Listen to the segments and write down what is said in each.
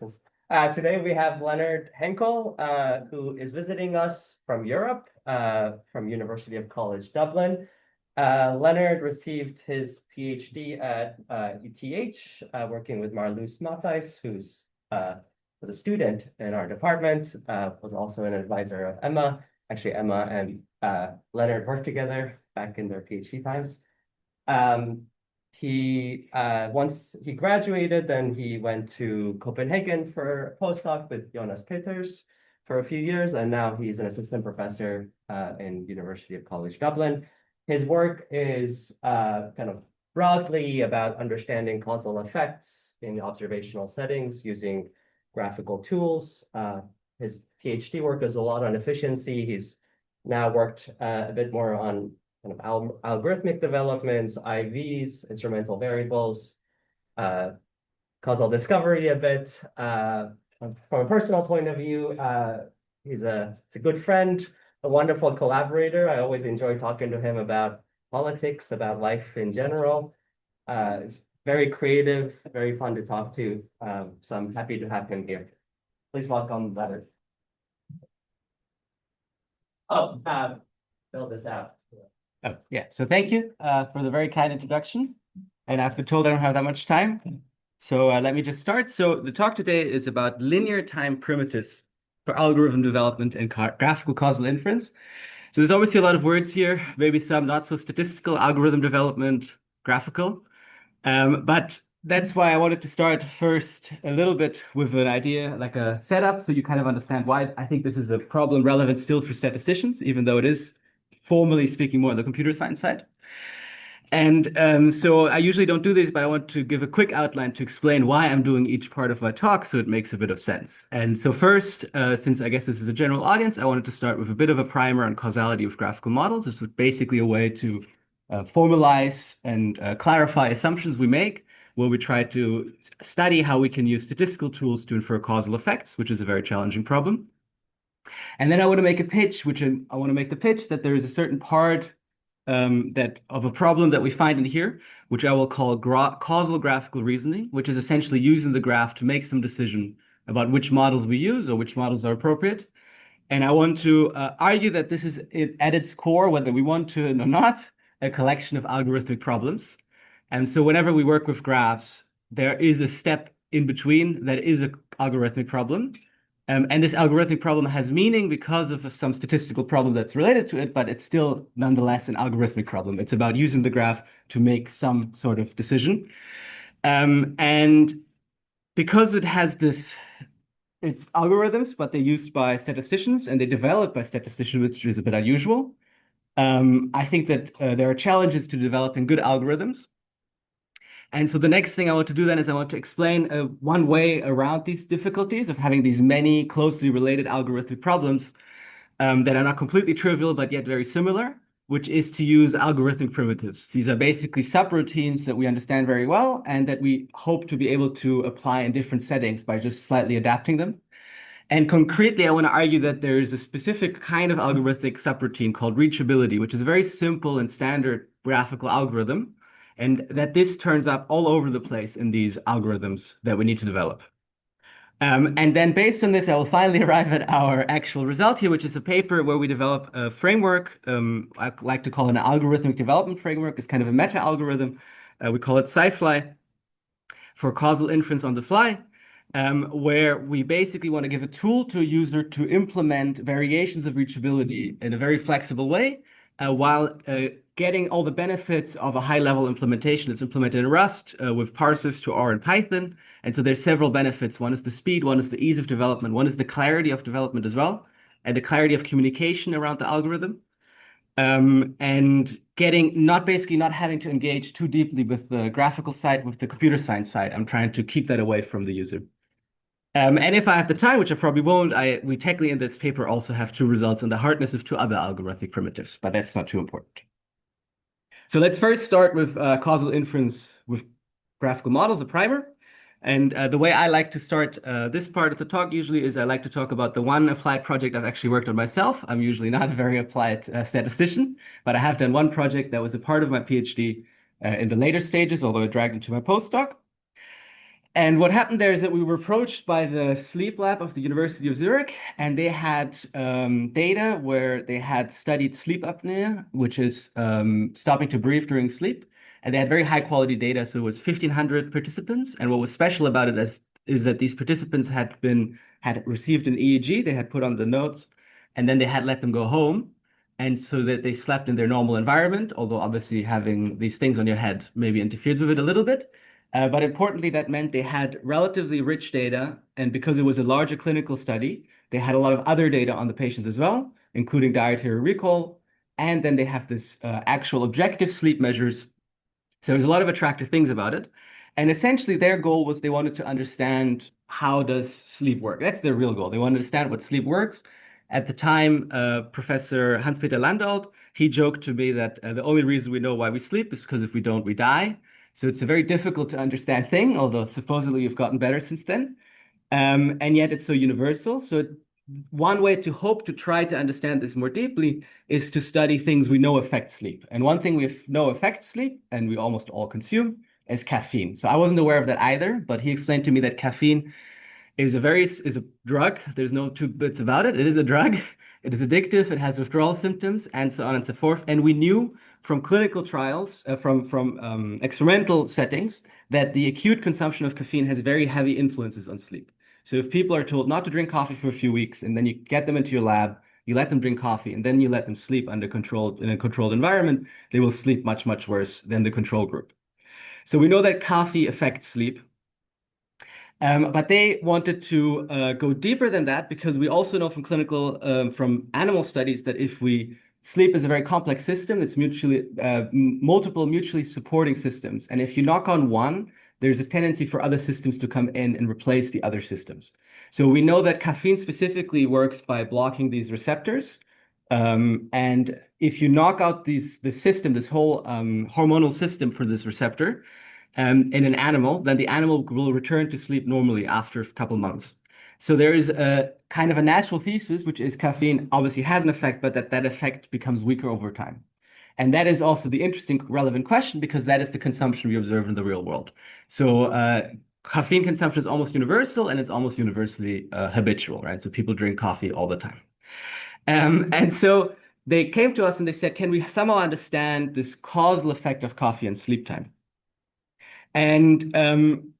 Today we have Leonard Henckel, who is visiting us from Europe, from University of College Dublin. Leonard received his PhD at ETH, working with Marloes Matthijs, who's was a student in our department, was also an advisor of Emma. Actually, Emma and Leonard worked together back in their PhD times. Um, Once he graduated, then he went to Copenhagen for a postdoc with Jonas Peters for a few years, and now he's an assistant professor in University of College Dublin. His work is kind of broadly about understanding causal effects in observational settings using graphical tools. His PhD work is a lot on efficiency. He's now worked a bit more on kind of algorithmic developments, IVs, instrumental variables, causal discovery a bit. From a personal point of view, he's a good friend, a wonderful collaborator. I always enjoy talking to him about politics, about life in general. He's very creative, very fun to talk to. So I'm happy to have him here. Please welcome Leonard. Oh, fill this out. Oh, yeah. So thank you for the very kind introduction. And I've been told I don't have that much time. So let me just start. So the talk today is about linear time primitives for algorithm development and graphical causal inference. So there's obviously a lot of words here, maybe some not so statistical, algorithm development, graphical. But that's why I wanted to start first a little bit with an idea, like a setup, so you kind of understand why I think this is a problem relevant still for statisticians, even though it is formally speaking more on the computer science side. And so I usually don't do this, but I want to give a quick outline to explain why I'm doing each part of my talk so it makes a bit of sense. And so first, since I guess this is a general audience, I wanted to start with a bit of a primer on causality of graphical models. This is basically a way to formalize and clarify assumptions we make, where we try to study how we can use statistical tools to infer causal effects, which is a very challenging problem. And then I want to make a pitch, I want to make the pitch that there is a certain part that of a problem that we find in here, which I will call causal graphical reasoning, which is essentially using the graph to make some decision about which models we use or which models are appropriate. And I want to argue that this is at its core, whether we want to or not, a collection of algorithmic problems. And so whenever we work with graphs, there is a step in between that is an algorithmic problem. And this algorithmic problem has meaning because of some statistical problem that's related to it, but it's still nonetheless an algorithmic problem. It's about using the graph to make some sort of decision. And because it has it's algorithms, but they're used by statisticians and they developed by statisticians, which is a bit unusual. I think that there are challenges to developing good algorithms. And so the next thing I want to do then is I want to explain one way around these difficulties of having these many closely related algorithmic problems that are not completely trivial, but yet very similar, which is to use algorithmic primitives. These are basically subroutines that we understand very well and that we hope to be able to apply in different settings by just slightly adapting them. And concretely, I want to argue that there is a specific kind of algorithmic subroutine called reachability, which is a very simple and standard graphical algorithm, and that this turns up all over the place in these algorithms that we need to develop. And then based on this, I will finally arrive at our actual result here, which is a paper where we develop a framework. I like to call it an algorithmic development framework. It's kind of a meta-algorithm. We call it SciFly for causal inference on the fly, where we basically want to give a tool to a user to implement variations of reachability in a very flexible way, while getting all the benefits of a high-level implementation. It's implemented in Rust with parsers to R and Python. And so there's several benefits. One is the speed, one is the ease of development, one is the clarity of development as well, and the clarity of communication around the algorithm. And basically not having to engage too deeply with the graphical side, with the computer science side. I'm trying to keep that away from the user. And if I have the time, which I probably won't, we technically in this paper also have two results on the hardness of two other algorithmic primitives, but that's not too important. So let's first start with causal inference with graphical models, a primer. And the way I like to start this part of the talk usually is I like to talk about the one applied project I've actually worked on myself. I'm usually not a very applied statistician, but I have done one project that was a part of my PhD in the later stages, although it dragged into my postdoc. And what happened there is that we were approached by the sleep lab of the University of Zurich, and they had data where they had studied sleep apnea, which is stopping to breathe during sleep. And they had very high quality data. So it was 1,500 participants. And what was special about it is that these participants had received an EEG, they had put on the notes, and then they had let them go home. And so that they slept in their normal environment, although obviously having these things on your head maybe interferes with it a little bit. But importantly, that meant they had relatively rich data. And because it was a larger clinical study, they had a lot of other data on the patients as well, including dietary recall. And then they have this actual objective sleep measures. So there's a lot of attractive things about it. And essentially, their goal was they wanted to understand how does sleep work. That's their real goal. They want to understand what sleep works. At the time, Professor Hans-Peter Landolt, he joked to me that the only reason we know why we sleep is because if we don't, we die. So it's a very difficult to understand thing, although supposedly we've gotten better since then. And yet it's so universal. So one way to hope to try to understand this more deeply is to study things we know affect sleep. And one thing we know affects sleep, and we almost all consume, is caffeine. So I wasn't aware of that either, but he explained to me that caffeine is a drug. There's no two bits about it. It is a drug. It is addictive. It has withdrawal symptoms, and so on and so forth. And we knew from clinical trials, from experimental settings, that the acute consumption of caffeine has very heavy influences on sleep. So if people are told not to drink coffee for a few weeks, and then you get them into your lab, you let them drink coffee, and then you let them sleep in a controlled environment, they will sleep much, much worse than the control group. So we know that coffee affects sleep. But they wanted to go deeper than that because we also know from from animal studies that if we sleep is a very complex system, it's multiple mutually supporting systems. And if you knock on one, there's a tendency for other systems to come in and replace the other systems. So we know that caffeine specifically works by blocking these receptors. And if you knock out this whole hormonal system for this receptor, in an animal, then the animal will return to sleep normally after a couple months. So there is a kind of a natural thesis, which is caffeine obviously has an effect, but that effect becomes weaker over time. And that is also the interesting, relevant question because that is the consumption we observe in the real world. So caffeine consumption is almost universal and it's almost universally habitual, right? So people drink coffee all the time. And so they came to us and they said, can we somehow understand this causal effect of coffee and sleep time? And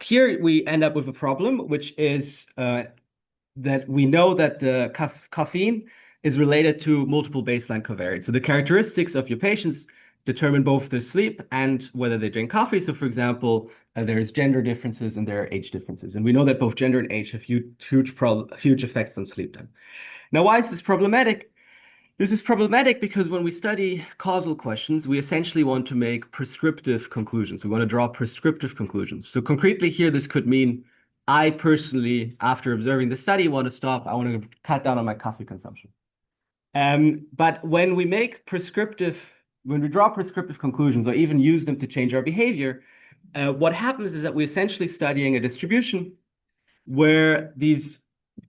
here we end up with a problem, which is that we know that the caffeine is related to multiple baseline covariates. So the characteristics of your patients determine both their sleep and whether they drink coffee. So for example, there's gender differences and there are age differences. And we know that both gender and age have huge effects on sleep time. Now, why is this problematic? This is problematic because when we study causal questions, we essentially want to make prescriptive conclusions. We want to draw prescriptive conclusions. So concretely here, this could mean I personally, after observing the study, want to stop. I want to cut down on my coffee consumption. But when we draw prescriptive conclusions or even use them to change our behavior, what happens is that we're essentially studying a distribution where these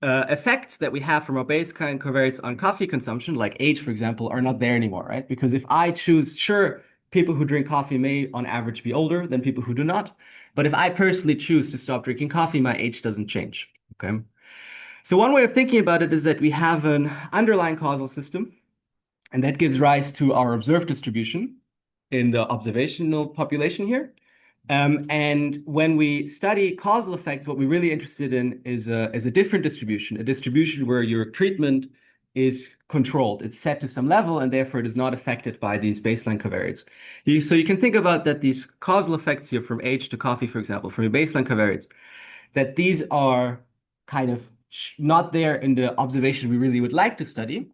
effects that we have from our baseline covariates on coffee consumption, like age, for example, are not there anymore, right? Because if I choose, sure, people who drink coffee may on average be older than people who do not. But if I personally choose to stop drinking coffee, my age doesn't change, okay? So one way of thinking about it is that we have an underlying causal system, and that gives rise to our observed distribution in the observational population here. And when we study causal effects, what we're really interested in is a different distribution, a distribution where your treatment is controlled. It's set to some level, and therefore it is not affected by these baseline covariates. So you can think about that these causal effects here from age to coffee, for example, from your baseline covariates, that these are kind of not there in the observation we really would like to study.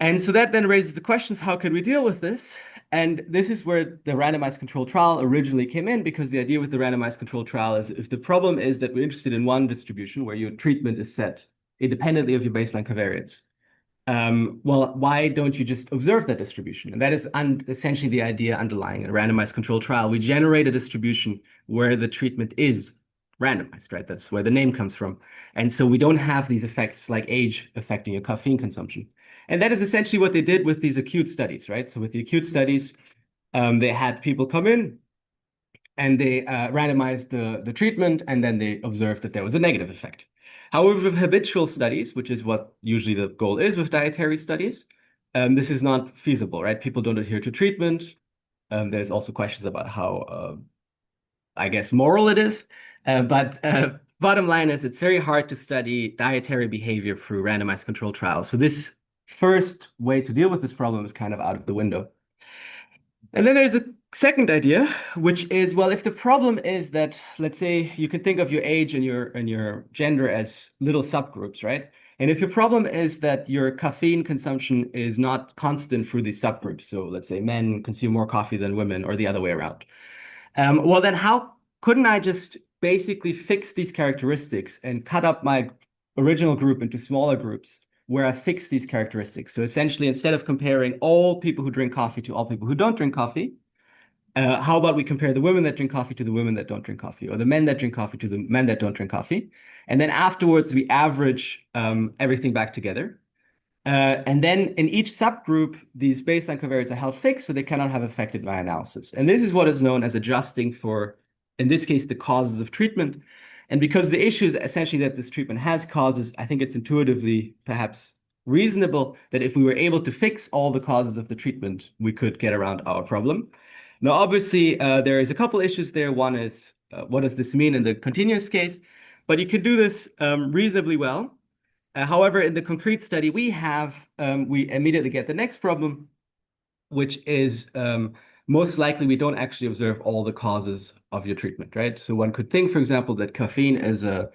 And so that then raises the questions, how can we deal with this? And this is where the randomized control trial originally came in, because the idea with the randomized control trial is if the problem is that we're interested in one distribution where your treatment is set independently of your baseline covariates, well, why don't you just observe that distribution? And that is essentially the idea underlying a randomized control trial. We generate a distribution where the treatment is randomized, right? That's where the name comes from. And so we don't have these effects like age affecting your caffeine consumption. And that is essentially what they did with these acute studies, right? So with the acute studies, they had people come in and they randomized the treatment, and then they observed that there was a negative effect. However, with habitual studies, which is what usually the goal is with dietary studies, this is not feasible, right? People don't adhere to treatment. There's also questions about how, I guess, moral it is. But bottom line is it's very hard to study dietary behavior through randomized controlled trials. So this first way to deal with this problem is kind of out of the window. And then there's a second idea, which is, well, if the problem is that, let's say you can think of your age and your gender as little subgroups, right? And if your problem is that your caffeine consumption is not constant through these subgroups, so let's say men consume more coffee than women or the other way around, well, then how couldn't I just basically fix these characteristics and cut up my original group into smaller groups where I fix these characteristics? So essentially, instead of comparing all people who drink coffee to all people who don't drink coffee, how about we compare the women that drink coffee to the women that don't drink coffee, or the men that drink coffee to the men that don't drink coffee? And then afterwards, we average everything back together. And then in each subgroup, these baseline covariates are held fixed, so they cannot have affected my analysis. And this is what is known as adjusting for, in this case, the causes of treatment. And because the issue is essentially that this treatment has causes, I think it's intuitively perhaps reasonable that if we were able to fix all the causes of the treatment, we could get around our problem. Now, obviously, there is a couple issues there. One is, what does this mean in the continuous case? But you could do this reasonably well. However, in the concrete study we have, we immediately get the next problem, which is most likely we don't actually observe all the causes of your treatment, right? So one could think, for example, that caffeine is a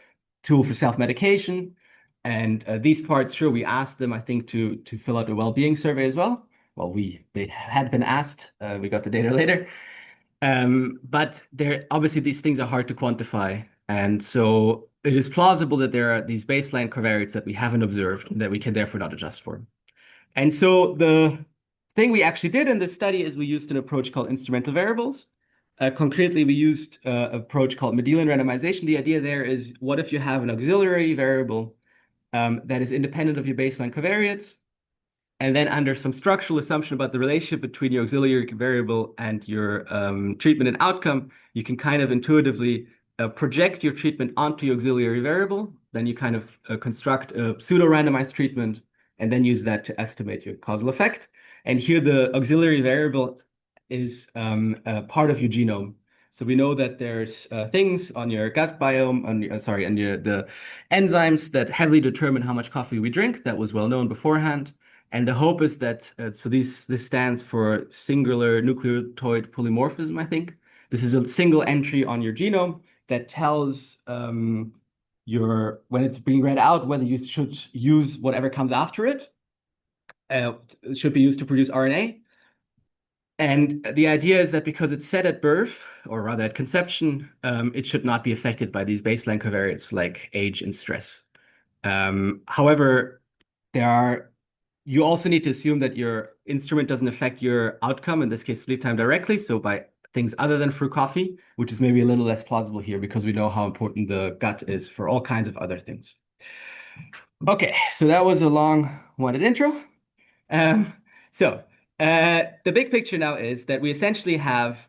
tool for self-medication. And these parts, sure, we asked them, I think, to fill out a well-being survey as well. Well, they had been asked. We got the data later. But obviously these things are hard to quantify. And so it is plausible that there are these baseline covariates that we haven't observed and that we can therefore not adjust for. And so the thing we actually did in this study is we used an approach called instrumental variables. Concretely, we used an approach called Mendelian randomization. The idea there is, what if you have an auxiliary variable that is independent of your baseline covariates? And then under some structural assumption about the relationship between your auxiliary variable and your treatment and outcome, you can kind of intuitively project your treatment onto your auxiliary variable. Then you kind of construct a pseudo-randomized treatment and then use that to estimate your causal effect. And here the auxiliary variable is part of your genome. So we know that there's things on your gut biome, on the enzymes that heavily determine how much coffee we drink. That was well known beforehand. And the hope is that, this stands for singular nucleotide polymorphism, I think. This is a single entry on your genome that tells when it's being read out, whether you should use whatever comes after it. It should be used to produce RNA. And the idea is that because it's set at birth, or rather at conception, it should not be affected by these baseline covariates like age and stress. However, you also need to assume that your instrument doesn't affect your outcome, in this case, sleep time directly. So by things other than through coffee, which is maybe a little less plausible here because we know how important the gut is for all kinds of other things. Okay, so that was a long-winded intro. The big picture now is that we essentially have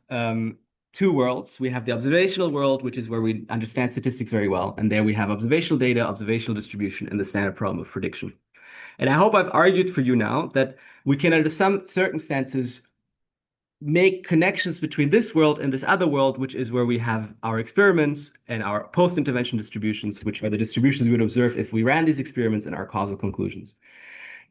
two worlds. We have the observational world, which is where we understand statistics very well. And there we have observational data, observational distribution, and the standard problem of prediction. And I hope I've argued for you now that we can, under some circumstances, make connections between this world and this other world, which is where we have our experiments and our post-intervention distributions, which are the distributions we would observe if we ran these experiments and our causal conclusions.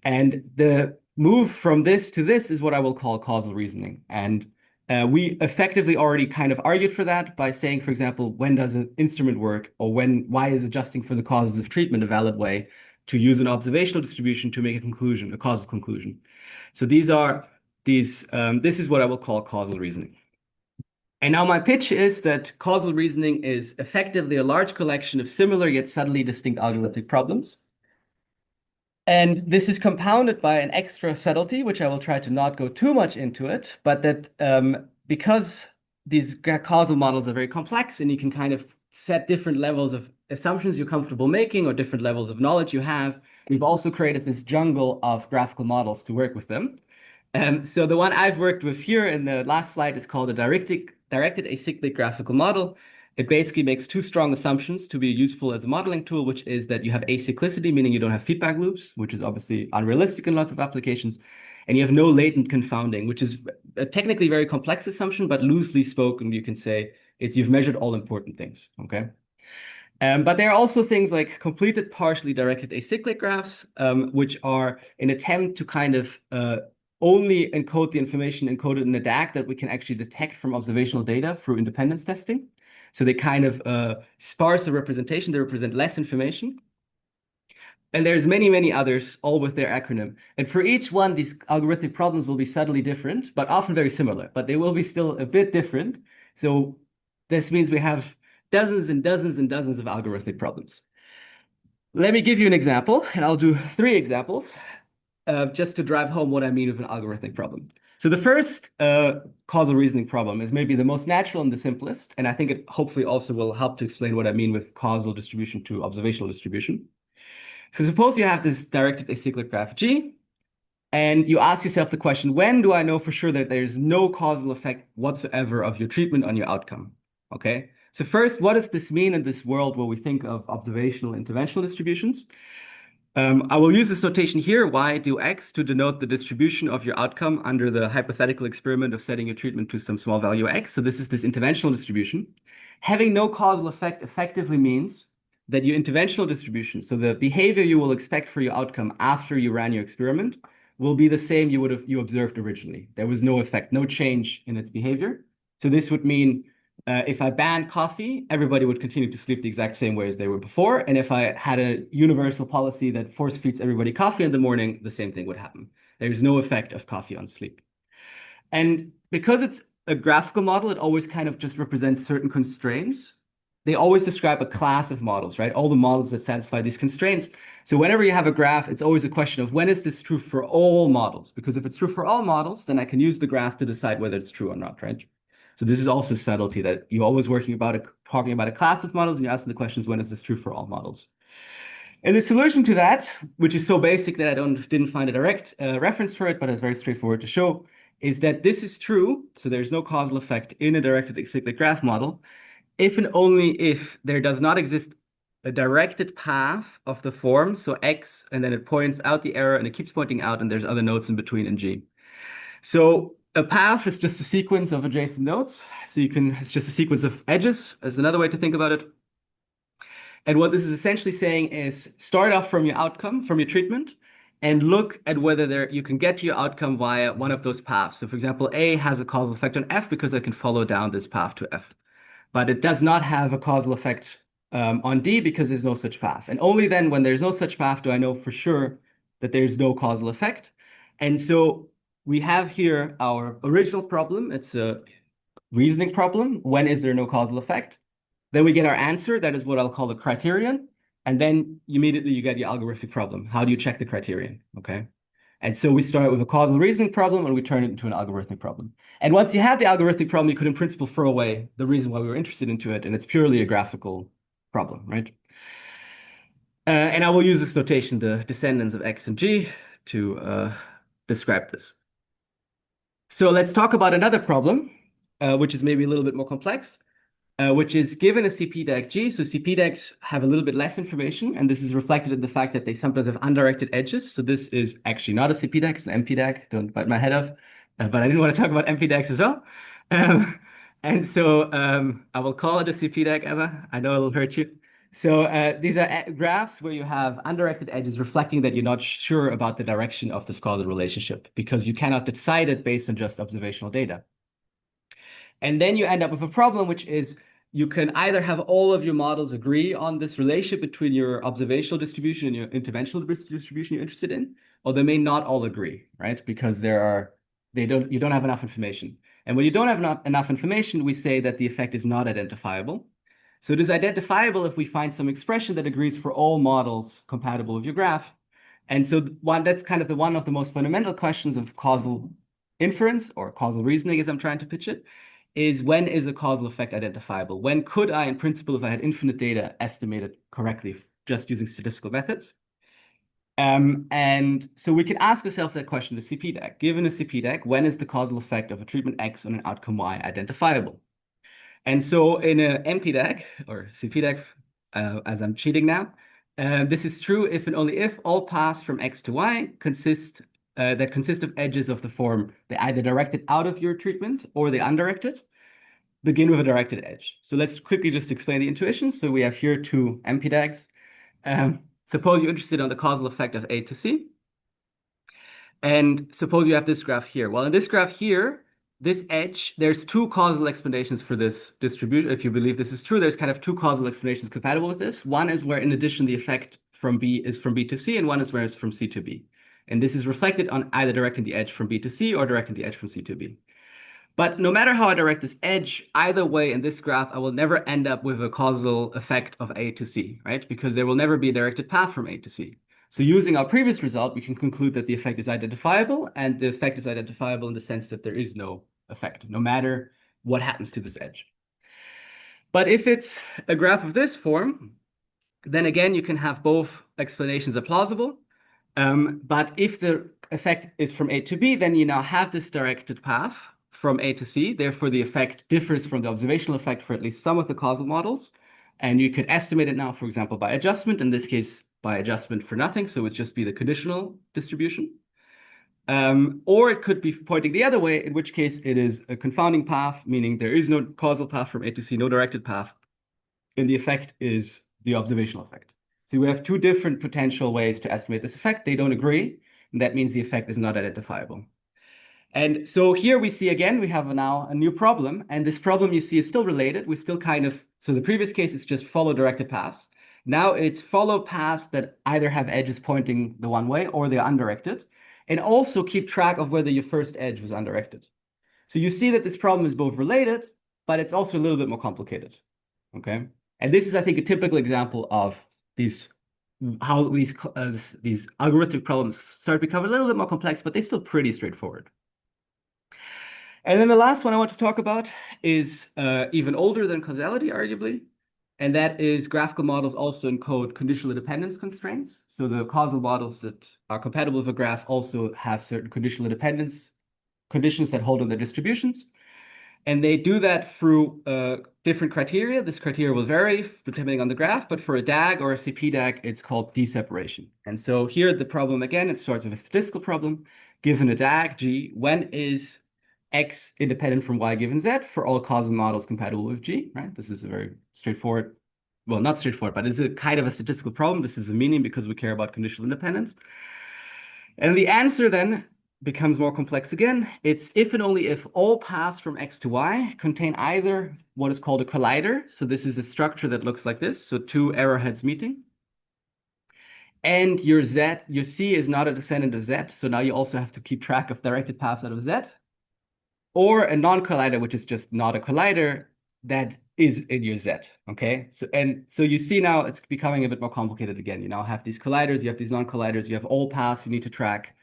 And the move from this to this is what I will call causal reasoning. And we effectively already kind of argued for that by saying, for example, when does an instrument work, or why is adjusting for the causes of treatment a valid way to use an observational distribution to make a conclusion, a causal conclusion. So this is what I will call causal reasoning. And now my pitch is that causal reasoning is effectively a large collection of similar yet subtly distinct algorithmic problems. And this is compounded by an extra subtlety, which I will try to not go too much into it, but that because these causal models are very complex and you can kind of set different levels of assumptions you're comfortable making or different levels of knowledge you have, we've also created this jungle of graphical models to work with them. So the one I've worked with here in the last slide is called a directed acyclic graphical model, it basically makes two strong assumptions to be useful as a modeling tool, which is that you have acyclicity, meaning you don't have feedback loops, which is obviously unrealistic in lots of applications, and you have no latent confounding, which is a technically very complex assumption, but loosely spoken, you can say it's you've measured all important things, okay? But there are also things like completed partially directed acyclic graphs, which are an attempt to kind of only encode the information encoded in the DAG that we can actually detect from observational data through independence testing. So they kind of sparse a representation, they represent less information. And there's many, many others, all with their acronym. And for each one, these algorithmic problems will be subtly different, but often very similar, but they will be still a bit different. So this means we have dozens and dozens and dozens of algorithmic problems. Let me give you an example, and I'll do 3 examples just to drive home what I mean with an algorithmic problem. So the first causal reasoning problem is maybe the most natural and the simplest, and I think it hopefully also will help to explain what I mean with causal distribution to observational distribution. So suppose you have this directed acyclic graph G, and you ask yourself the question, when do I know for sure that there's no causal effect whatsoever of your treatment on your outcome? Okay, so first, what does this mean in this world where we think of observational interventional distributions? I will use this notation here, y do x, to denote the distribution of your outcome under the hypothetical experiment of setting your treatment to some small value x. So this is this interventional distribution. Having no causal effect effectively means that your interventional distribution, so the behavior you will expect for your outcome after you ran your experiment, will be the same you observed originally. There was no effect, no change in its behavior. So this would mean if I banned coffee, everybody would continue to sleep the exact same way as they were before. And if I had a universal policy that force feeds everybody coffee in the morning, the same thing would happen. There's no effect of coffee on sleep. And because it's a graphical model, it always kind of just represents certain constraints. They always describe a class of models, right? All the models that satisfy these constraints. So whenever you have a graph, it's always a question of when is this true for all models? Because if it's true for all models, then I can use the graph to decide whether it's true or not, right? So this is also subtlety that you're always talking about a class of models, and you're asking the questions, when is this true for all models? And the solution to that, which is so basic that I didn't find a direct reference for it, but it's very straightforward to show, is that this is true. So there's no causal effect in a directed acyclic graph model, if and only if there does not exist a directed path of the form, so x, and then it points out the error and it keeps pointing out, and there's other nodes in between in G. So a path is just a sequence of adjacent nodes. So it's just a sequence of edges, is another way to think about it. And what this is essentially saying is start off from your outcome, from your treatment, and look at whether you can get to your outcome via one of those paths. So for example, A has a causal effect on F because I can follow down this path to F. But it does not have a causal effect on D because there's no such path. And only then when there's no such path do I know for sure that there's no causal effect. And so we have here our original problem. It's a reasoning problem. When is there no causal effect? Then we get our answer. That is what I'll call the criterion. And then immediately you get your algorithmic problem. How do you check the criterion? Okay. And so we start with a causal reasoning problem and we turn it into an algorithmic problem. And once you have the algorithmic problem, you could in principle throw away the reason why we were interested into it. And it's purely a graphical problem, right? And I will use this notation, the descendants of X and G, to describe this. So let's talk about another problem, which is maybe a little bit more complex, which is given a CP-DAG G. So CP-DAGs have a little bit less information, and this is reflected in the fact that they sometimes have undirected edges. So this is actually not a CP-DAG, it's an MP-DAG. Don't bite my head off. But I didn't want to talk about MP-DAGs as well. And so I will call it a CP-DAG, Emma. I know it'll hurt you. So these are graphs where you have undirected edges reflecting that you're not sure about the direction of this causal relationship because you cannot decide it based on just observational data. And then you end up with a problem, which is you can either have all of your models agree on this relationship between your observational distribution and your interventional distribution you're interested in, or they may not all agree, right? Because you don't have enough information. And when you don't have enough information, we say that the effect is not identifiable. So it is identifiable if we find some expression that agrees for all models compatible with your graph. And so that's kind of one of the most fundamental questions of causal inference or causal reasoning, as I'm trying to pitch it, is when is a causal effect identifiable? When could I, in principle, if I had infinite data, estimate it correctly just using statistical methods? And so we can ask ourselves that question, the CP-DAG. Given a CP-DAG, when is the causal effect of a treatment X on an outcome Y identifiable? And so in a MPDAG or CPDAG, as I'm cheating now, this is true if and only if all paths from X to Y consist of edges of the form they either directed out of your treatment or they undirected, begin with a directed edge. So let's quickly just explain the intuition. So we have here two MPDAGs. Suppose you're interested in the causal effect of A to C. And suppose you have this graph here. Well, in this graph here, this edge, there's two causal explanations for this distribution. If you believe this is true, there's kind of two causal explanations compatible with this. One is where, in addition, the effect from B is from B to C, and one is where it's from C to B. And this is reflected on either directing the edge from B to C or directing the edge from C to B. But no matter how I direct this edge, either way in this graph, I will never end up with a causal effect of A to C, right? Because there will never be a directed path from A to C. So using our previous result, we can conclude that the effect is identifiable, and the effect is identifiable in the sense that there is no effect, no matter what happens to this edge. But if it's a graph of this form, then again, you can have both explanations are plausible. But if the effect is from A to B, then you now have this directed path from A to C. Therefore, the effect differs from the observational effect for at least some of the causal models. And you could estimate it now, for example, by adjustment, in this case, by adjustment for nothing. So it would just be the conditional distribution. Or it could be pointing the other way, in which case it is a confounding path, meaning there is no causal path from A to C, no directed path. And the effect is the observational effect. So we have two different potential ways to estimate this effect. They don't agree, and that means the effect is not identifiable. And so here we see again, we have now a new problem, and this problem you see is still related. We still so the previous case is just follow directed paths. Now it's follow paths that either have edges pointing the one way or they're undirected, and also keep track of whether your first edge was undirected. So you see that this problem is both related, but it's also a little bit more complicated, okay? And this is, I think, a typical example of how these algorithmic problems start to become a little bit more complex, but they're still pretty straightforward. And then the last one I want to talk about is even older than causality, arguably, and that is graphical models also encode conditional dependence constraints. So the causal models that are compatible with a graph also have certain conditional dependence conditions that hold on their distributions. And they do that through different criteria. This criteria will vary depending on the graph, but for a DAG or a CP-DAG, it's called d-separation. And so here the problem, again, it starts with a statistical problem. Given a DAG, G, when is X independent from Y given Z for all causal models compatible with G, right? This is a very straightforward, well, not straightforward, but it's a kind of a statistical problem. This is a meaning because we care about conditional independence. And the answer then becomes more complex again. It's if and only if all paths from X to Y contain either what is called a collider. So this is a structure that looks like this. So two arrowheads meeting. And your C is not a descendant of Z. So now you also have to keep track of directed paths out of Z. Or a non-collider, which is just not a collider that is in your Z, okay? So you see now it's becoming a bit more complicated again. You now have these colliders, you have these non-colliders, you have all paths you need to track.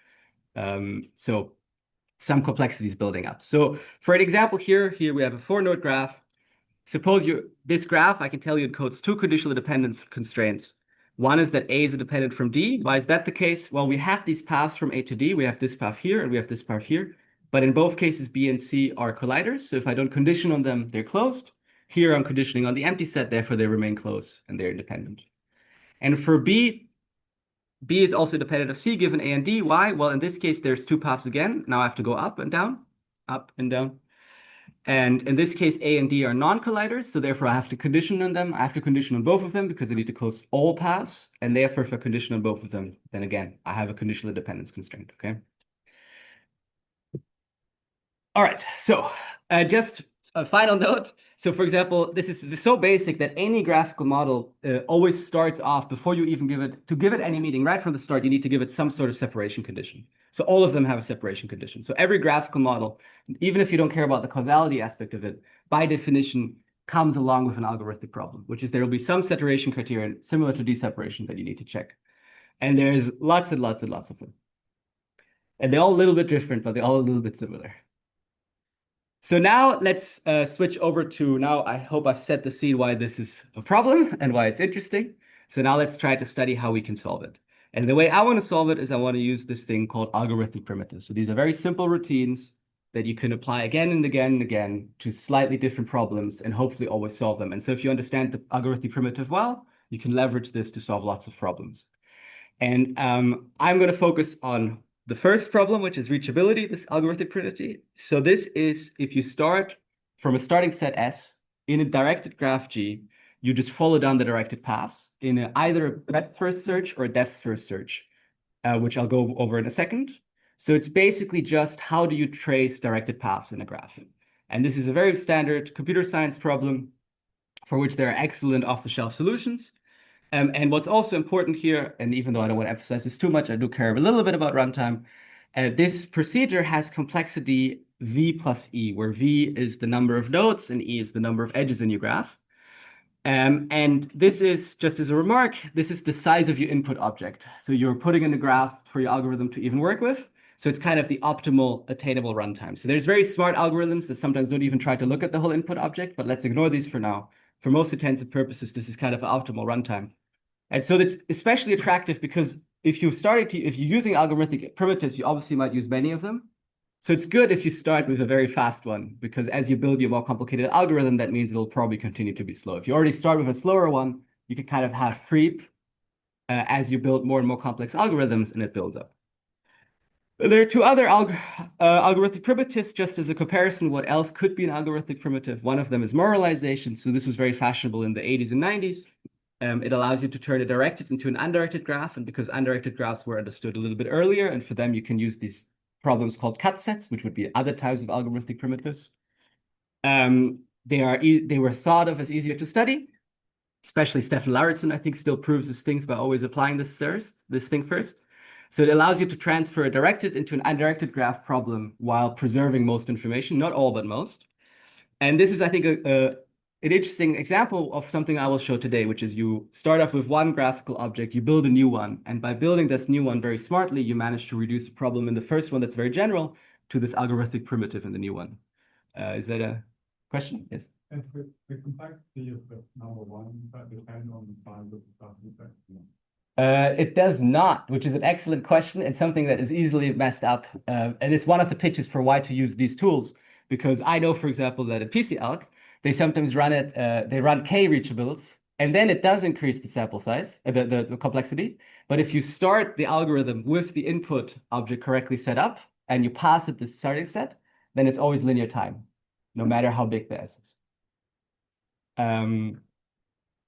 So some complexity is building up. So for an example here we have a 4-node graph. Suppose this graph, I can tell you, encodes two conditional dependence constraints. One is that A is independent from D. Why is that the case? Well, we have these paths from A to D. We have this path here and we have this path here. But in both cases, B and C are colliders. So if I don't condition on them, they're closed. Here I'm conditioning on the empty set, therefore they remain closed and they're independent. And for B is also dependent of C given A and D. Why? Well, in this case, there's two paths again. Now I have to go up and down, up and down. And in this case, A and D are non-colliders, so therefore I have to condition on them. I have to condition on both of them because I need to close all paths. And therefore, if I condition on both of them, then again, I have a conditional dependence constraint, okay? All right, so just a final note. So for example, this is so basic that any graphical model always starts off before you even give it any meaning right from the start, you need to give it some sort of separation condition. So all of them have a separation condition. So every graphical model, even if you don't care about the causality aspect of it, by definition comes along with an algorithmic problem, which is there will be some separation criterion similar to d-separation that you need to check. And there's lots and lots and lots of them. And they're all a little bit different, but they're all a little bit similar. So now let's switch over to, now I hope I've set the scene why this is a problem and why it's interesting. So now let's try to study how we can solve it. And the way I want to solve it is I want to use this thing called algorithmic primitives. So these are very simple routines that you can apply again and again and again to slightly different problems and hopefully always solve them. And so if you understand the algorithmic primitive well, you can leverage this to solve lots of problems. And I'm going to focus on the first problem, which is reachability, this algorithmic primitive. So this is if you start from a starting set S in a directed graph G, you just follow down the directed paths in either a breadth first search or a depth first search, which I'll go over in a second. So it's basically just how do you trace directed paths in a graph? And this is a very standard computer science problem for which there are excellent off-the-shelf solutions. And what's also important here, and even though I don't want to emphasize this too much, I do care a little bit about runtime. This procedure has complexity V plus E, where V is the number of nodes and E is the number of edges in your graph. And this is, just as a remark, this is the size of your input object. So you're putting in a graph for your algorithm to even work with. So it's kind of the optimal attainable runtime. So there's very smart algorithms that sometimes don't even try to look at the whole input object, but let's ignore these for now. For most intents and purposes, this is kind of an optimal runtime. And so that's especially attractive because if you're using algorithmic primitives, you obviously might use many of them. So it's good if you start with a very fast one, because as you build your more complicated algorithm, that means it'll probably continue to be slow. If you already start with a slower one, you can kind of have creep as you build more and more complex algorithms, and it builds up. There are two other algorithmic primitives, just as a comparison, what else could be an algorithmic primitive. One of them is moralization. So this was very fashionable in the 80s and 90s. It allows you to turn a directed into an undirected graph. And because undirected graphs were understood a little bit earlier, and for them, you can use these problems called cut sets, which would be other types of algorithmic primitives. They were thought of as easier to study, especially Stefan Lauritsen, I think, still proves his things by always applying this thing first. So it allows you to transfer a directed into an undirected graph problem while preserving most information, not all, but most. And this is, I think, an interesting example of something I will show today, which is you start off with one graphical object, you build a new one, and by building this new one very smartly, you manage to reduce a problem in the first one that's very general to this algorithmic primitive in the new one. Is that a question? Yes. And the complexity of the number one, that depends on the size of the starting set. It does not, which is an excellent question and something that is easily messed up. And it's one of the pitches for why to use these tools, because I know, for example, that at PCAlg, they sometimes run it, they run K reachables, and then it does increase the sample size, the complexity. But if you start the algorithm with the input object correctly set up and you pass it the starting set, then it's always linear time, no matter how big the S is.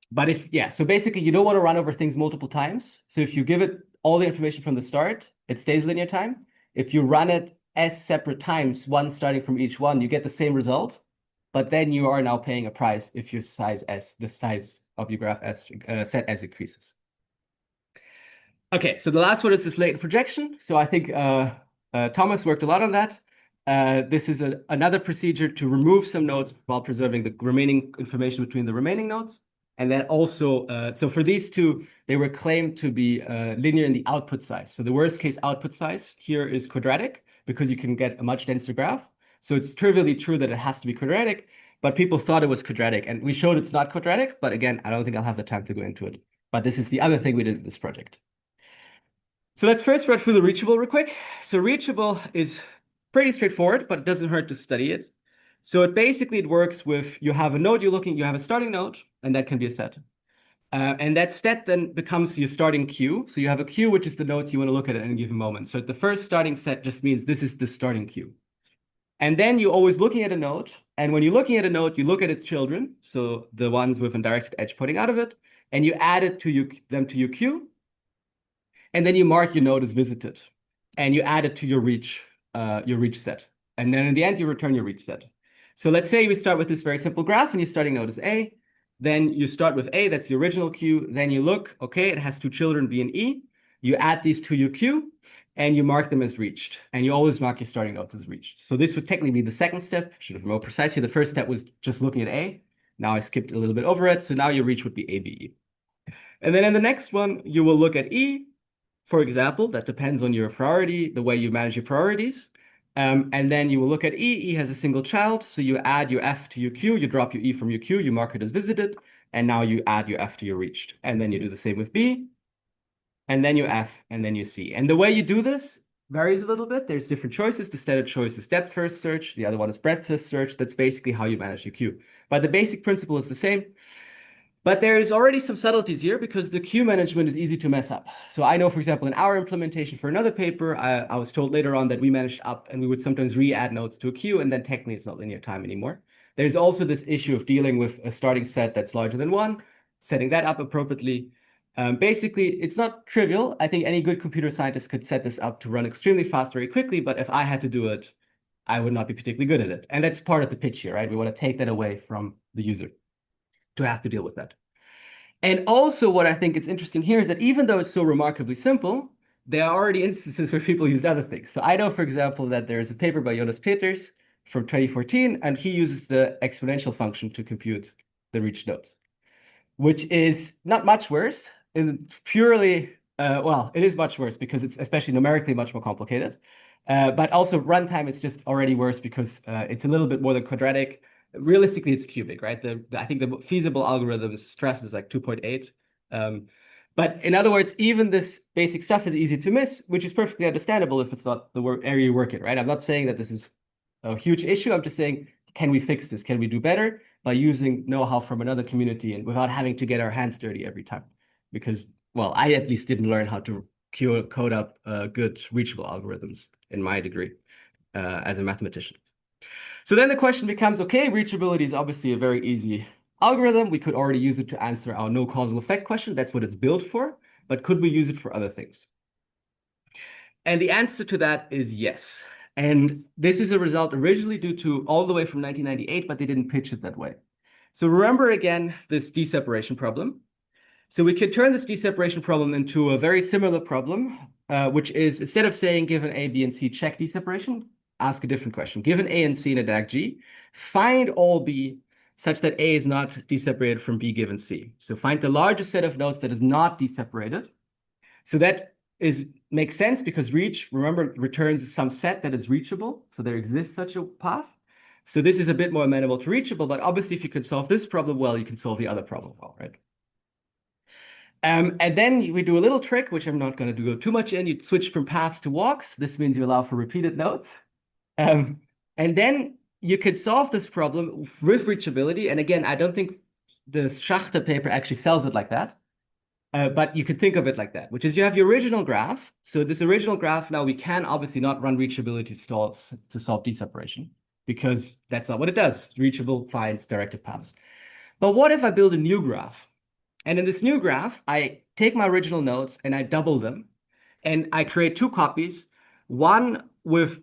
But so basically you don't want to run over things multiple times. So if you give it all the information from the start, it stays linear time. If you run it as separate times, one starting from each one, you get the same result, but then you are now paying a price if your the size of your graph set S increases. Okay, so the last one is this latent projection. So I think Thomas worked a lot on that. This is another procedure to remove some nodes while preserving the remaining information between the remaining nodes. And then also, so for these two, they were claimed to be linear in the output size. So the worst case output size here is quadratic because you can get a much denser graph. So it's trivially true that it has to be quadratic, but people thought it was quadratic. And we showed it's not quadratic, but again, I don't think I'll have the time to go into it. But this is the other thing we did in this project. So let's first run through the reachable real quick. So reachable is pretty straightforward, but it doesn't hurt to study it. So it works with, you have a node you have a starting node, and that can be a set. And that set then becomes your starting queue. So you have a queue, which is the nodes you want to look at any given moment. So the first starting set just means this is the starting queue. And then you're always looking at a node. And when you're looking at a node, you look at its children. So the ones with a directed edge pointing out of it, and you add it them to your queue. And then you mark your node as visited. And you add it to your reach set. And then in the end, you return your reach set. So let's say we start with this very simple graph and your starting node is A. Then you start with A, that's the original queue. Then you look, okay, it has two children, B and E. You add these to your queue and you mark them as reached. And you always mark your starting nodes as reached. So this would technically be the second step. Should have been more precise here. The first step was just looking at A. Now I skipped a little bit over it. So now your reach would be A, B, E. And then in the next one, you will look at E. For example, that depends on your priority, the way you manage your priorities. And then you will look at E. E has a single child. So you add your F to your Q, you drop your E from your Q, you mark it as visited. And now you add your F to your reached. And then you do the same with B. And then you F, and then you C. And the way you do this varies a little bit. There's different choices. The standard choice is depth first search. The other one is breadth first search. That's basically how you manage your queue. But the basic principle is the same. But there is already some subtleties here because the queue management is easy to mess up. So I know, for example, in our implementation for another paper, I was told later on that we managed up and we would sometimes re-add nodes to a queue, and then technically it's not linear time anymore. There's also this issue of dealing with a starting set that's larger than one, setting that up appropriately. Basically, it's not trivial. I think any good computer scientist could set this up to run extremely fast very quickly, but if I had to do it, I would not be particularly good at it. And that's part of the pitch here, right? We want to take that away from the user to have to deal with that. And also what I think is interesting here is that even though it's so remarkably simple, there are already instances where people use other things. So I know, for example, that there's a paper by Jonas Peters from 2014, and he uses the exponential function to compute the reach nodes, which is not much worse. In purely, well, it is much worse because it's especially numerically much more complicated. But also runtime is just already worse because it's a little bit more than quadratic. Realistically, it's cubic, right? I think the feasible algorithm stress is like 2.8. But in other words, even this basic stuff is easy to miss, which is perfectly understandable if it's not the area you work in, right? I'm not saying that this is a huge issue. I'm just saying, can we fix this? Can we do better by using know-how from another community and without having to get our hands dirty every time? Because, well, I at least didn't learn how to code up good reachable algorithms in my degree as a mathematician. So then the question becomes, okay, reachability is obviously a very easy algorithm. We could already use it to answer our no causal effect question. That's what it's built for. But could we use it for other things? And the answer to that is yes. And this is a result originally due to all the way from 1998, but they didn't pitch it that way. So remember again, this deseparation problem. So we could turn this deseparation problem into a very similar problem, which is instead of saying given A, B, and C, check deseparation, ask a different question. Given A and C in a DAG G, find all B such that A is not deseparated from B given C. So find the largest set of nodes that is not deseparated. So that makes sense because reach, remember, returns some set that is reachable. So there exists such a path. So this is a bit more amenable to reachable, but obviously if you can solve this problem well, you can solve the other problem well, right? And then we do a little trick, which I'm not going to go too much in. You switch from paths to walks. This means you allow for repeated nodes. And then you could solve this problem with reachability. And again, I don't think the Schachter paper actually sells it like that. But you could think of it like that, which is you have your original graph. So this original graph, now we can obviously not run reachability to solve deseparation because that's not what it does. Reachable finds directed paths. But what if I build a new graph? And in this new graph, I take my original nodes and I double them. And I create two copies, one with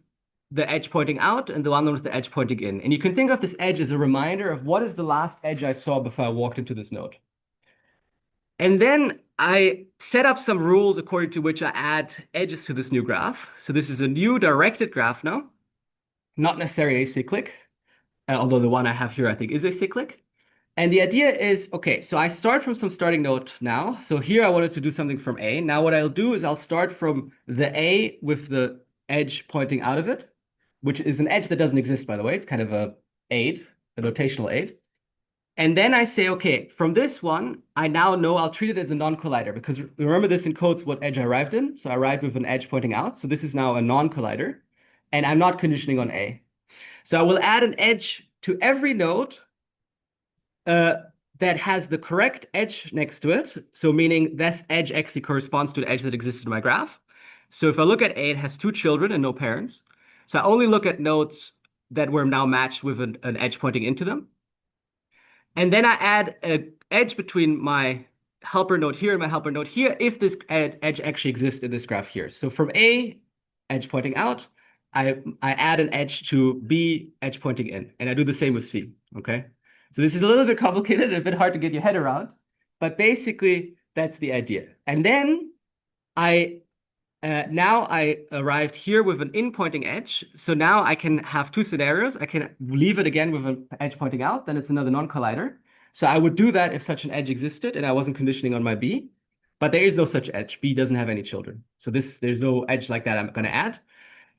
the edge pointing out and the one with the edge pointing in. And you can think of this edge as a reminder of what is the last edge I saw before I walked into this node. And then I set up some rules according to which I add edges to this new graph. So this is a new directed graph now, not necessarily acyclic, although the one I have here I think is acyclic. And the idea is, okay, so I start from some starting node now. So here I wanted to do something from A. Now what I'll do is I'll start from the A with the edge pointing out of it, which is an edge that doesn't exist, by the way. It's kind of a aid, a notational aid. And then I say, okay, from this one, I now know I'll treat it as a non-collider because remember this encodes what edge I arrived in. So I arrived with an edge pointing out. So this is now a non-collider and I'm not conditioning on A. So I will add an edge to every node that has the correct edge next to it. So meaning this edge actually corresponds to the edge that exists in my graph. So if I look at A, it has two children and no parents. So I only look at nodes that were now matched with an edge pointing into them. And then I add an edge between my helper node here and my helper node here if this edge actually exists in this graph here. So from A, edge pointing out, I add an edge to B, edge pointing in. And I do the same with C, okay? So this is a little bit complicated and a bit hard to get your head around. But basically, that's the idea. And then now I arrived here with an in pointing edge. So now I can have two scenarios. I can leave it again with an edge pointing out, then it's another non-collider. So I would do that if such an edge existed and I wasn't conditioning on my B. But there is no such edge. B doesn't have any children. So there's no edge like that I'm going to add.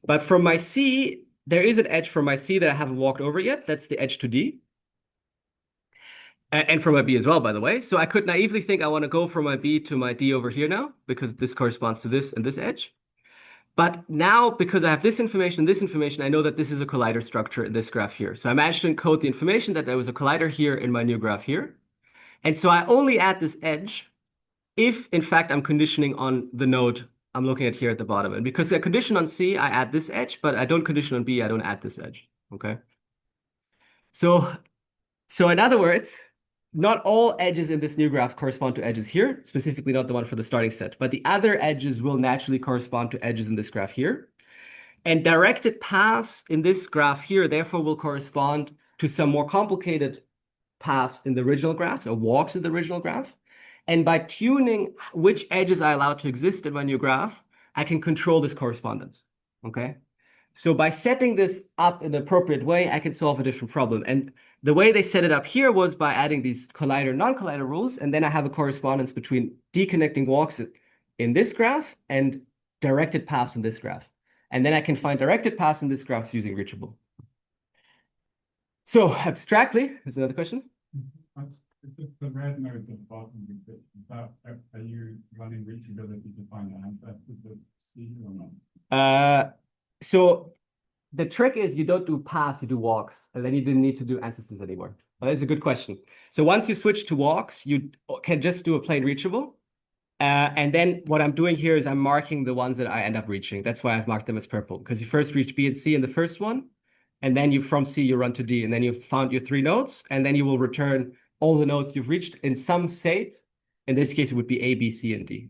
But from my C, there is an edge from my C that I haven't walked over yet. That's the edge to D. And from my B as well, by the way. So I could naively think I want to go from my B to my D over here now, because this corresponds to this and this edge. But now, because I have this information, I know that this is a collider structure in this graph here. So I managed to encode the information that there was a collider here in my new graph here. And so I only add this edge if, in fact, I'm conditioning on the node I'm looking at here at the bottom. And because I condition on C, I add this edge, but I don't condition on B, I don't add this edge. Okay. So in other words, not all edges in this new graph correspond to edges here, specifically not the one for the starting set, but the other edges will naturally correspond to edges in this graph here. And directed paths in this graph here, therefore, will correspond to some more complicated paths in the original graph, or walks in the original graph. And by tuning which edges I allow to exist in my new graph, I can control this correspondence. Okay. So by setting this up in the appropriate way, I can solve a different problem. And the way they set it up here was by adding these collider, non-collider rules. And then I have a correspondence between deconnecting walks in this graph and directed paths in this graph. And then I can find directed paths in this graph using reachable. So abstractly, is another question? It's just the red node at the bottom. Are you running reachability to find the answer with the C or not? So the trick is you don't do paths, you do walks, and then you didn't need to do ancestors anymore. Well, that's a good question. So once you switch to walks, you can just do a plain reachable. And then what I'm doing here is I'm marking the ones that I end up reaching. That's why I've marked them as purple, because you first reach B and C in the first one, and then from C you run to D, and then you've found your 3 nodes, and then you will return all the nodes you've reached in some state. In this case, it would be A, B, C, and D.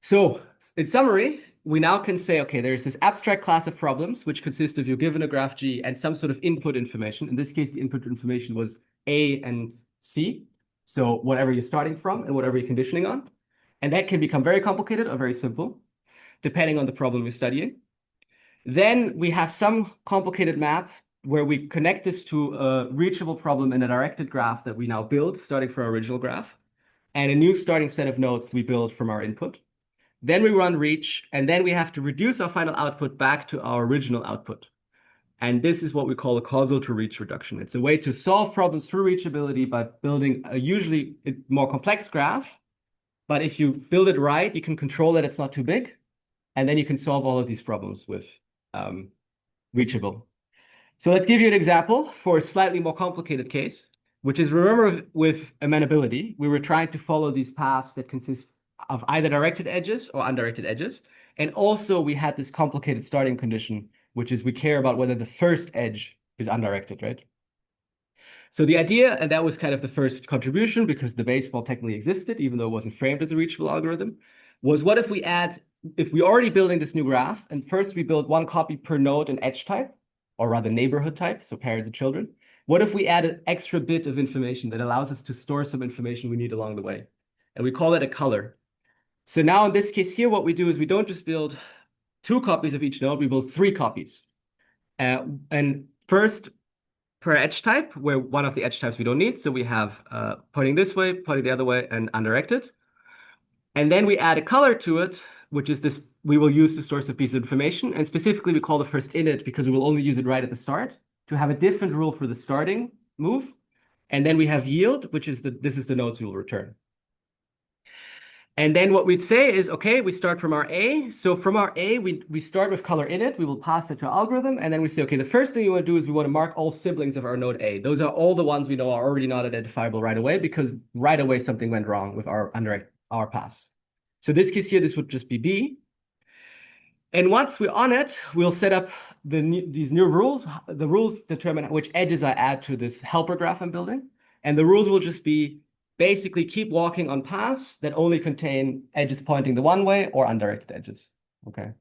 So in summary, we now can say, okay, there's this abstract class of problems, which consist of you're given a graph G and some sort of input information. In this case, the input information was A and C. So whatever you're starting from and whatever you're conditioning on. And that can become very complicated or very simple, depending on the problem you're studying. Then we have some complicated map where we connect this to a reachable problem in a directed graph that we now build, starting from our original graph. And a new starting set of nodes we build from our input. Then we run reach, and then we have to reduce our final output back to our original output. And this is what we call a causal to reach reduction. It's a way to solve problems through reachability by building a usually more complex graph. But if you build it right, you can control that it's not too big. And then you can solve all of these problems with reachable. So let's give you an example for a slightly more complicated case, which is, remember, with amenability, we were trying to follow these paths that consist of either directed edges or undirected edges. And also we had this complicated starting condition, which is we care about whether the first edge is undirected, right? So the idea, and that was kind of the first contribution because the baseball technically existed, even though it wasn't framed as a reachable algorithm, was what if we're already building this new graph, and first we build one copy per node and edge type, or rather neighborhood type, so parents and children. What if we add an extra bit of information that allows us to store some information we need along the way? And we call it a color. So now in this case here, what we do is we don't just build 2 copies of each node, we build 3 copies. And first per edge type, where one of the edge types we don't need. So we have pointing this way, pointing the other way, and undirected. And then we add a color to it, which is this we will use to store some piece of information. And specifically, we call the first init because we will only use it right at the start to have a different rule for the starting move. And then we have yield, which is this is the nodes we will return. And then what we'd say is, okay, we start from our A. So from our A, we start with color init. We will pass it to our algorithm. And then we say, okay, the first thing you want to do is we want to mark all siblings of our node A. Those are all the ones we know are already not identifiable right away because right away something went wrong with our pass. So this case here, this would just be B. And once we're on it, we'll set up these new rules. The rules determine which edges I add to this helper graph I'm building. And the rules will just be basically keep walking on paths that only contain edges pointing the one way or undirected edges. Okay.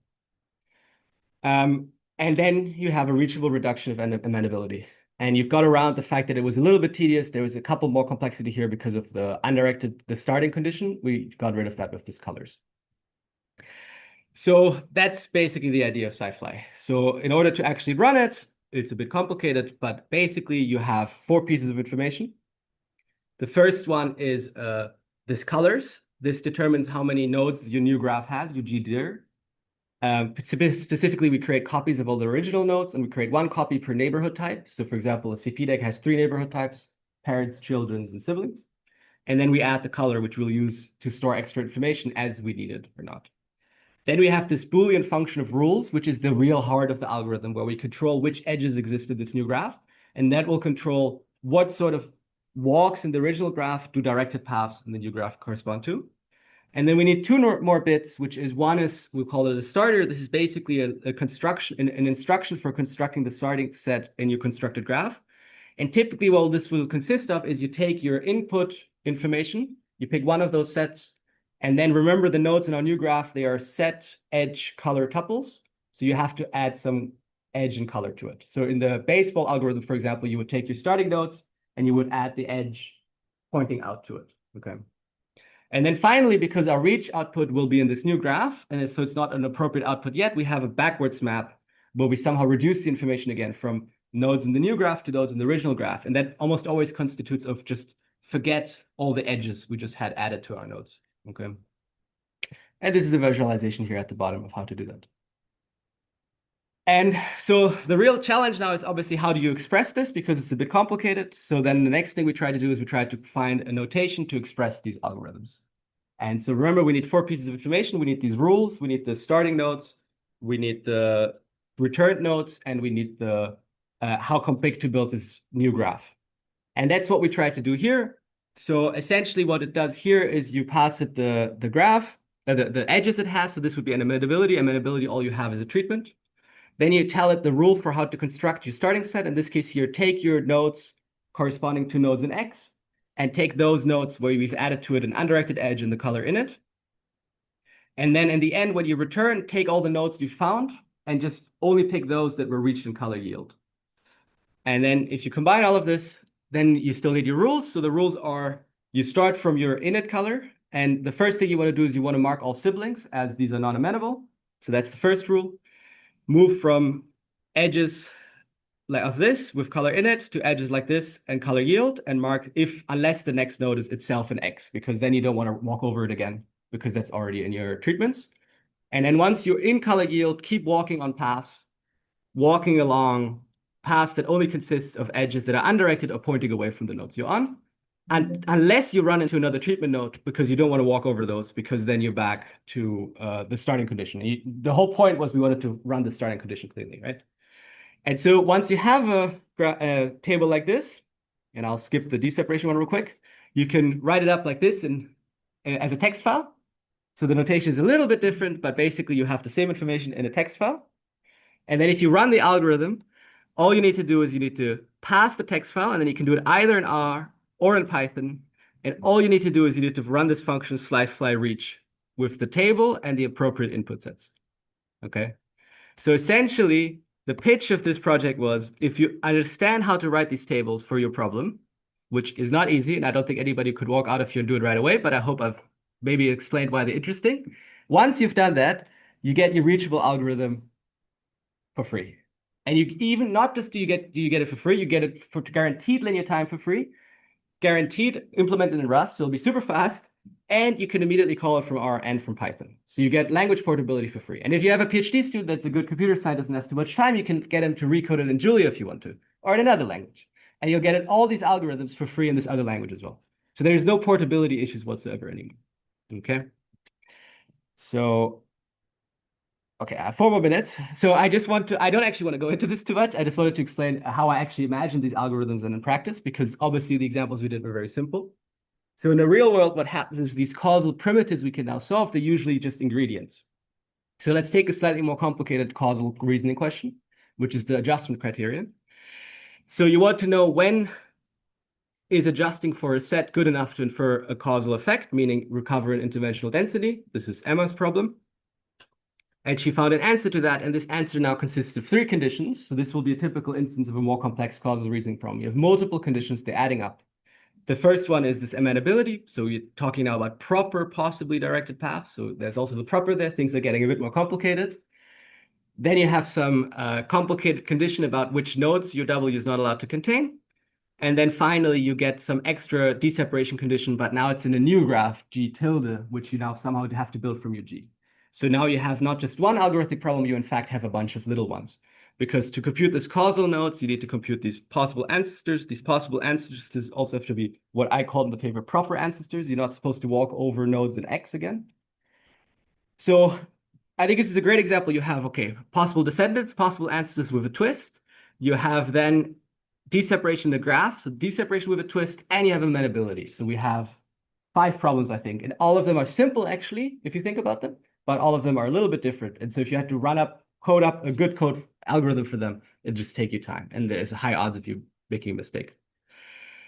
And then you have a reachable reduction of amenability. And you've got around the fact that it was a little bit tedious. There was a couple more complexity here because of the starting condition. We got rid of that with these colors. So that's basically the idea of SciFly. So in order to actually run it, it's a bit complicated, but basically you have 4 pieces of information. The first one is this colors. This determines how many nodes your new graph has, your GDIR. Specifically, we create copies of all the original nodes, and we create 1 copy per neighborhood type. So for example, a CP deck has 3 neighborhood types, parents, children, and siblings. And then we add the color, which we'll use to store extra information as we need it or not. Then we have this Boolean function of rules, which is the real heart of the algorithm, where we control which edges exist in this new graph. And that will control what sort of walks in the original graph do directed paths in the new graph correspond to. And then we need two more bits, which is one is, we'll call it a starter. This is basically a construction, an instruction for constructing the starting set in your constructed graph. And typically what this will consist of is you take your input information, you pick one of those sets, and then remember the nodes in our new graph, they are set edge color tuples. So you have to add some edge and color to it. So in the baseball algorithm, for example, you would take your starting nodes and you would add the edge pointing out to it, okay? And then finally, because our reach output will be in this new graph, and so it's not an appropriate output yet, we have a backwards map where we somehow reduce the information again from nodes in the new graph to nodes in the original graph. And that almost always constitutes of just forget all the edges we just had added to our nodes, okay? And this is a visualization here at the bottom of how to do that. And so the real challenge now is obviously how do you express this, because it's a bit complicated. So then the next thing we try to do is we try to find a notation to express these algorithms. And so remember, we need 4 pieces of information. We need these rules, we need the starting nodes, we need the returned nodes, and we need the how big to build this new graph. And that's what we try to do here. So essentially what it does here is you pass it the graph, the edges it has. So this would be an amenability. Amenability, all you have is a treatment. Then you tell it the rule for how to construct your starting set. In this case here, take your nodes corresponding to nodes in X and take those nodes where we've added to it an undirected edge and the color in it. And then in the end, when you return, take all the nodes you found and just only pick those that were reached in color yield. And then if you combine all of this, then you still need your rules. So the rules are, you start from your init color. And the first thing you want to do is you want to mark all siblings as these are non-amenable. So that's the first rule. Move from edges like of this with color in it to edges like this and color yield, and mark unless the next node is itself an X, because then you don't want to walk over it again because that's already in your treatments. And then once you're in color yield, keep walking on paths, walking along paths that only consist of edges that are undirected or pointing away from the nodes you're on. And unless you run into another treatment node, because you don't want to walk over those, because then you're back to the starting condition. The whole point was we wanted to run the starting condition cleanly, right? And so once you have a table like this, and I'll skip the deseparation one real quick, you can write it up like this as a text file. So the notation is a little bit different, but basically you have the same information in a text file. And then if you run the algorithm, all you need to do is you need to pass the text file, and then you can do it either in R or in Python. And all you need to do is you need to run this function /fly_reach with the table and the appropriate input sets. Okay. So essentially, the pitch of this project was, if you understand how to write these tables for your problem, which is not easy, and I don't think anybody could walk out of here and do it right away, but I hope I've maybe explained why they're interesting. Once you've done that, you get your reachable algorithm for free. And you even, not just do you get it for free, you get it for guaranteed linear time for free, guaranteed implemented in Rust, so it'll be super fast, and you can immediately call it from R and from Python. So you get language portability for free. And if you have a PhD student that's a good computer scientist and has too much time, you can get him to recode it in Julia if you want to, or in another language. And you'll get all these algorithms for free in this other language as well. So there's no portability issues whatsoever anymore. Okay? So okay, I have 4 more minutes. So I don't actually want to go into this too much. I just wanted to explain how I actually imagine these algorithms and in practice, because obviously the examples we did were very simple. So in the real world, what happens is these causal primitives we can now solve, they're usually just ingredients. So let's take a slightly more complicated causal reasoning question, which is the adjustment criterion. So you want to know when is adjusting for a set good enough to infer a causal effect, meaning recover an interventional density. This is Emma's problem. And she found an answer to that, and this answer now consists of 3 conditions. So this will be a typical instance of a more complex causal reasoning problem. You have multiple conditions, they're adding up. The first one is this amenability. So we're talking now about proper, possibly directed paths. So there's also the proper there. Things are getting a bit more complicated. Then you have some complicated condition about which nodes your W is not allowed to contain. And then finally, you get some extra deseparation condition, but now it's in a new graph, G tilde, which you now somehow have to build from your G. So now you have not just one algorithmic problem, you in fact have a bunch of little ones. Because to compute this causal nodes, you need to compute these possible ancestors. These possible ancestors also have to be what I call in the paper proper ancestors. You're not supposed to walk over nodes in X again. So I think this is a great example. You have, okay, possible descendants, possible ancestors with a twist. You have then deseparation in the graph, so deseparation with a twist, and you have amenability. So we have 5 problems, I think, and all of them are simple, actually, if you think about them, but all of them are a little bit different. And so if you had to code up a good code algorithm for them, it'd just take you time, and there's a high odds of you making a mistake.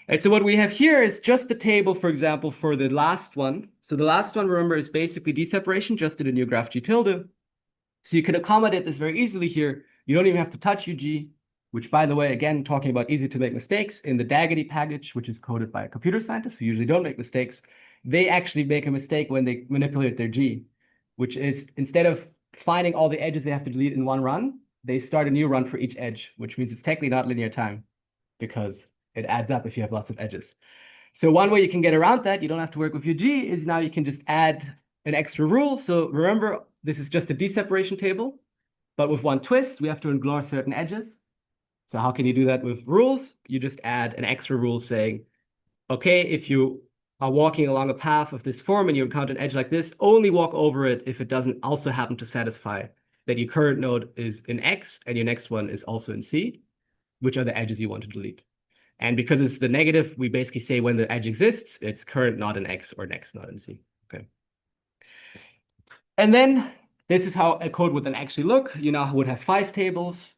And so what we have here is just the table, for example, for the last one. So the last one, remember, is basically deseparation, just in a new graph G tilde. So you can accommodate this very easily here. You don't even have to touch UG, which, by the way, again, talking about easy to make mistakes, in the Daggety package, which is coded by a computer scientist who usually don't make mistakes, they actually make a mistake when they manipulate their G, which is instead of finding all the edges they have to delete in one run, they start a new run for each edge, which means it's technically not linear time because it adds up if you have lots of edges. So one way you can get around that, you don't have to work with UG, is now you can just add an extra rule. So remember, this is just a deseparation table, but with one twist, we have to ignore certain edges. So how can you do that with rules? You just add an extra rule saying, okay, if you are walking along a path of this form and you encounter an edge like this, only walk over it if it doesn't also happen to satisfy that your current node is in X and your next one is also in C, which are the edges you want to delete. And because it's the negative, we basically say when the edge exists, it's current not in X or next not in C. Okay. And then this is how a code would then actually look. You now would have 5 tables.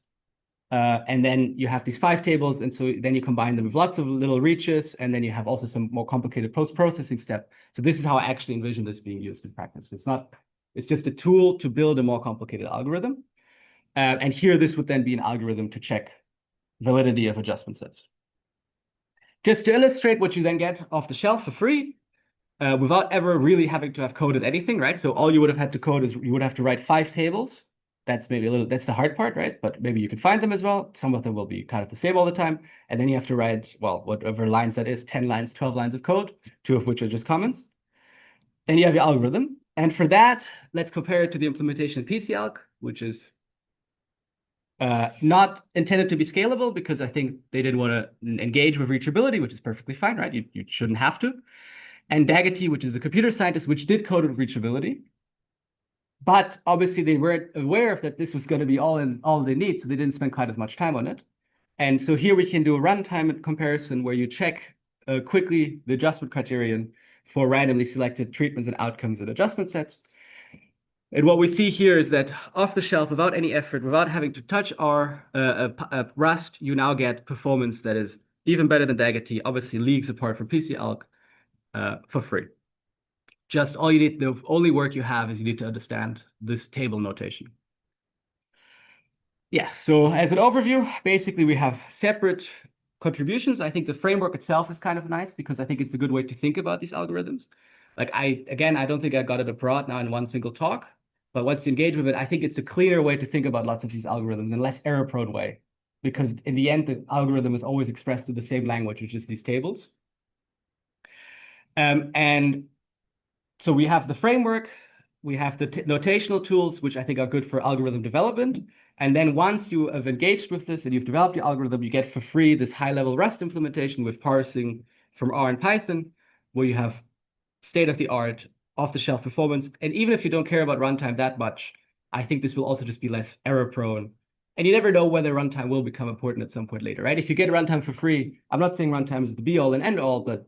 And then you have these 5 tables, and so then you combine them with lots of little reaches, and then you have also some more complicated post-processing step. So this is how I actually envision this being used in practice. It's just a tool to build a more complicated algorithm. And here, this would then be an algorithm to check validity of adjustment sets. Just to illustrate what you then get off the shelf for free, without ever really having to have coded anything, right? So all you would have had to code is you would have to write 5 tables. That's the hard part, right? But maybe you can find them as well. Some of them will be kind of the same all the time. And then you have to write, well, whatever lines that is, 10 lines, 12 lines of code, 2 of which are just comments. Then you have your algorithm. And for that, let's compare it to the implementation of PCAlg, which is not intended to be scalable because I think they didn't want to engage with reachability, which is perfectly fine, right? You shouldn't have to. And Daggety, which is a computer scientist, which did code with reachability. But obviously they weren't aware of that this was going to be all they need, so they didn't spend quite as much time on it. And so here we can do a runtime comparison where you check quickly the adjustment criterion for randomly selected treatments and outcomes and adjustment sets. And what we see here is that off the shelf, without any effort, without having to touch our Rust, you now get performance that is even better than Daggety, obviously leagues apart from PCAlg, for free. Just the only work you have is you need to understand this table notation. Yeah, so as an overview, basically we have separate contributions. I think the framework itself is kind of nice because I think it's a good way to think about these algorithms. Like I don't think I got it abroad now in one single talk, but once you engage with it, I think it's a cleaner way to think about lots of these algorithms and less error-prone way. Because in the end, the algorithm is always expressed in the same language, which is these tables. And so we have the framework, we have the notational tools, which I think are good for algorithm development. And then once you have engaged with this and you've developed your algorithm, you get for free this high-level Rust implementation with parsing from R and Python, where you have state-of-the-art, off-the-shelf performance. And even if you don't care about runtime that much, I think this will also just be less error-prone. And you never know whether runtime will become important at some point later, right? If you get runtime for free, I'm not saying runtime is the be-all and end-all, but